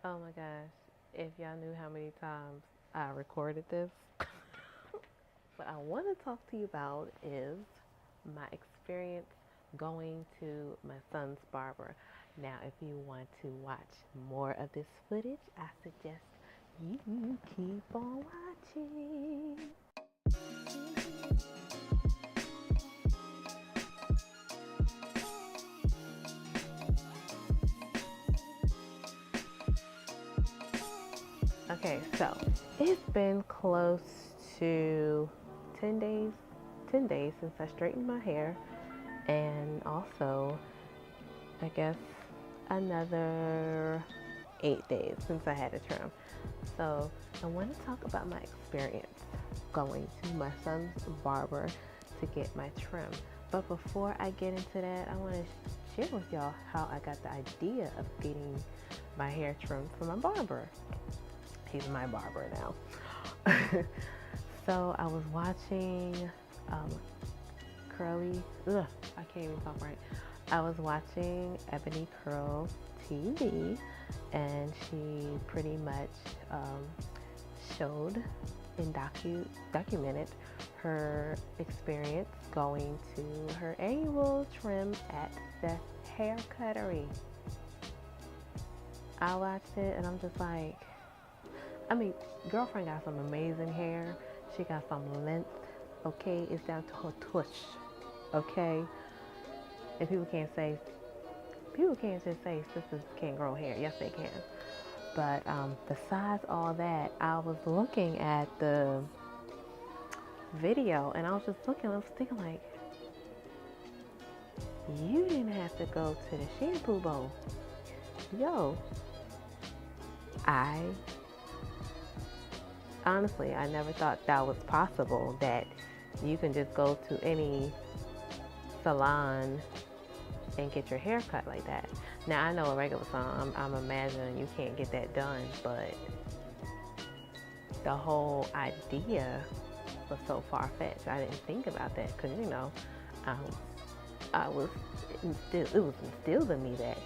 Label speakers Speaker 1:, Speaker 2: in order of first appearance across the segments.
Speaker 1: Oh my gosh. If y'all knew how many times I recorded this, what I want to talk to you about is my experience going to my son's barber. Now, if you want to watch more of this footage, I suggest you keep on watching. Okay, so it's been close to 10 days, 10 days since I straightened my hair, and also, I guess, another 8 days since I had a trim. So I want to talk about my experience going to my son's barber to get my trim. But before I get into that, I want to share with y'all how I got the idea of getting my hair trimmed from my barber. He's my barber now. So I was watching I can't even talk right. I was watching Ebony Curls TV, and she pretty much showed and documented her experience going to her annual trim at the hair cuttery. I watched it and I'm just like, girlfriend got some amazing hair. She got some length, okay? It's down to her tush, okay? And people can't just say sisters can't grow hair. Yes, they can. But besides all that, I was looking at the video and I was thinking like, you didn't have to go to the shampoo bowl. Yo, honestly, I never thought that was possible, that you can just go to any salon and get your hair cut like that. Now, I know a regular salon, I'm imagining you can't get that done, but the whole idea was so far-fetched. I didn't think about that because, it was instilled in me that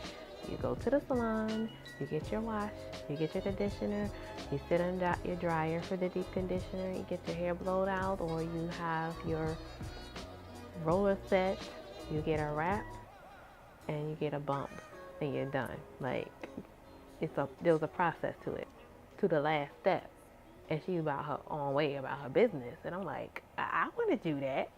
Speaker 1: you go to the salon, you get your wash, you get your conditioner, you sit on your dryer for the deep conditioner, you get your hair blowed out, or you have your roller set, you get a wrap, and you get a bump, and you're done. Like, there was a process to it, to the last step. And she's about her own way, about her business. And I'm like, I want to do that.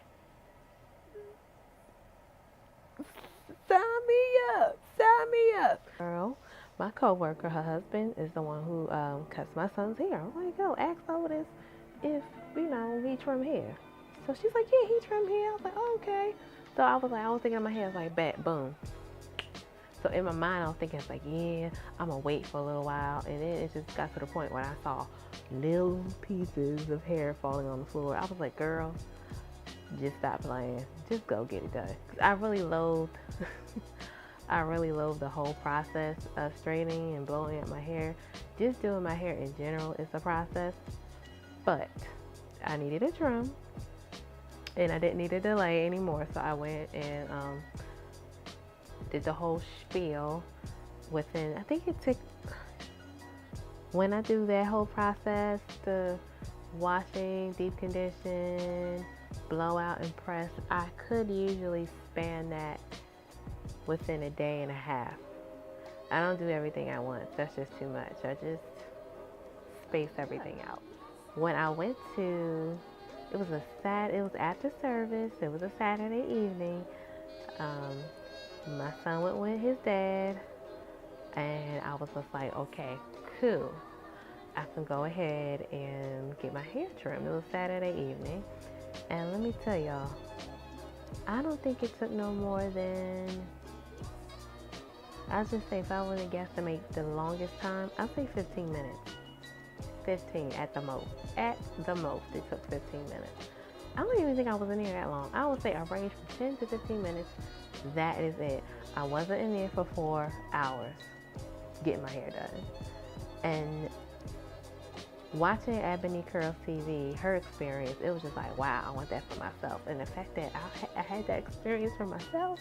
Speaker 1: Sign me up. Sign me up. Girl, my coworker, her husband, is the one who cuts my son's hair. I'm like, yo, ask Otis if, he trim hair. So she's like, yeah, he trim hair. I was like, oh, okay. So I was thinking in my head, I was like, bet, boom. So in my mind, I was thinking, it's like, yeah, I'm going to wait for a little while. And then it just got to the point where I saw little pieces of hair falling on the floor. I was like, girl, just stop playing. Just go get it done. 'Cause I really loathe the whole process of straightening and blowing out my hair. Just doing my hair in general is a process. But I needed a trim. And I didn't need a delay anymore. So I went and did the whole spiel within, I think it took, when I do that whole process, the washing, deep condition, blowout, and press, I could usually span that within a day and a half. I don't do everything at once. That's just too much. I just space everything out. When I went to, it was after service. It was a Saturday evening. My son went with his dad, and I was just like, okay, cool. I can go ahead and get my hair trimmed. It was Saturday evening. And let me tell y'all, I don't think it took no more than, I'll just say, if I were to guesstimate the longest time, I'll say 15 minutes. 15 at the most. At the most, it took 15 minutes. I don't even think I was in there that long. I would say I ranged from 10 to 15 minutes. That is it. I wasn't in there for 4 hours getting my hair done. And watching Ebony Curls TV, her experience, it was just like, wow, I want that for myself. And the fact that I had that experience for myself,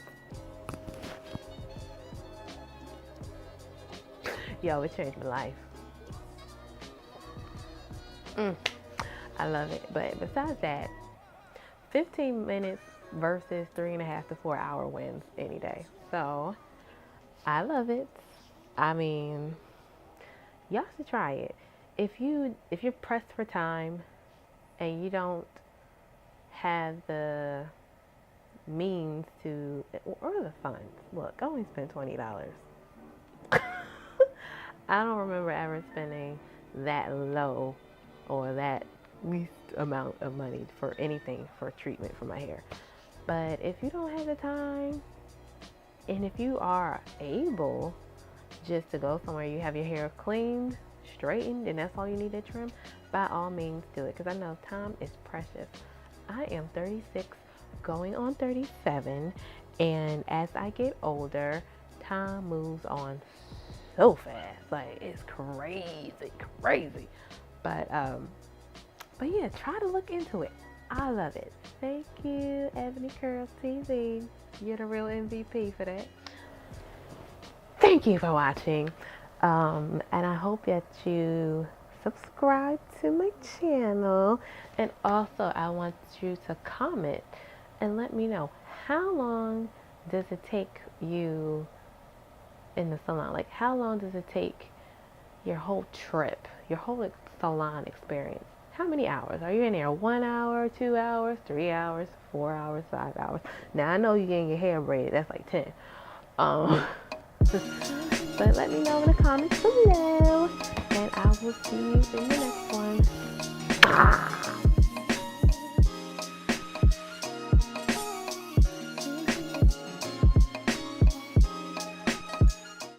Speaker 1: Yo, it changed my life. I love it. But besides that, 15 minutes versus 3.5 to 4 hour wins any day. So I love it. I mean, y'all should try it. If you're pressed for time and you don't have the means to, or the funds, look, I only spent $20. I don't remember ever spending that low or that least amount of money for anything for treatment for my hair. But if you don't have the time, and if you are able just to go somewhere, you have your hair cleaned, straightened, and that's all you need to trim, by all means do it, because I know time is precious. I am 36 going on 37, and as I get older, time moves on so fast. Like, it's crazy. But yeah, try to look into it. I love it. Thank you, EbonycurlsTV. You're the real MVP for that. Thank you for watching. And I hope that you subscribe to my channel. And also, I want you to comment and let me know, how long does it take you in the salon? Like, how long does it take your whole trip, your whole salon experience? How many hours? Are you in there 1 hour, 2 hours, 3 hours, 4 hours, 5 hours? Now, I know you're getting your hair braided. That's like 10. But let me know in the comments below. And I will see you in the next one.